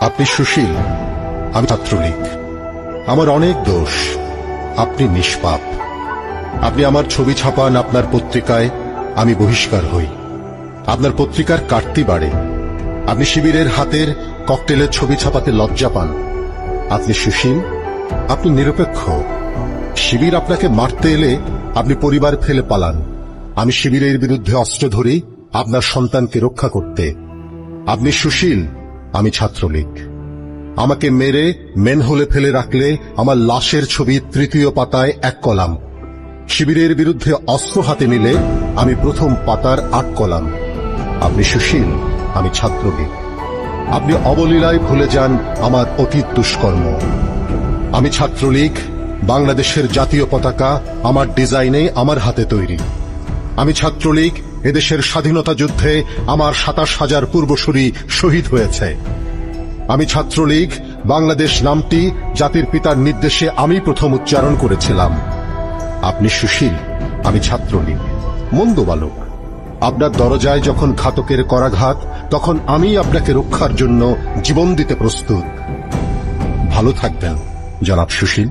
আপনি সুশীল, আমি ছাত্রলীগ। আমার অনেক দোষ, আপনি নিষ্পাপ। আপনি আমার ছবি ছাপান আপনার পত্রিকায়, আমি বহিষ্কার হই। আপনার পত্রিকার কাটতি বাড়ে। আপনি শিবিরের হাতের ককটেলের ছবি ছাপাতে লজ্জা পান। আপনি সুশীল, আপনি নিরপেক্ষ। শিবির আপনাকে মারতে এলে আপনি পরিবার ফেলে পালান। আমি শিবিরের বিরুদ্ধে অস্ত্র ধরি আপনার সন্তানকে রক্ষা করতে। আপনি সুশীল, আমি ছাত্রলীগ। আমাকে মেরে মেনহোলে ফেলে রাখলে আমার লাশের ছবি তৃতীয় পাতায় 1 কলাম। শিবিরের বিরুদ্ধে অস্ত্র হাতে নিলে আমি প্রথম পাতার 8 কলাম। আপনি সুশীল, আমি ছাত্রলীগ। আপনি অবলীলায় ভুলে যান আমার অতীত দুষ্কর্ম। আমি ছাত্রলীগ, বাংলাদেশের জাতীয় পতাকা আমার ডিজাইনে, আমার হাতে তৈরি। আমি ছাত্রলীগ, এদেশের স্বাধীনতা যুদ্ধে আমার 27,000 পূর্বসূরি শহীদ হয়েছে। আমি ছাত্রলীগ, বাংলাদেশ নামটি জাতির পিতার নির্দেশে আমি প্রথম উচ্চারণ করেছিলাম। আপনি সুশীল, আমি ছাত্রলীগ। মন্দ বালক, আপনার দরজায় যখন ঘাতকের করাঘাত, তখন আমি আপনাকে রক্ষার জন্য জীবন দিতে প্রস্তুত। ভালো থাকবেন জনাব সুশীল।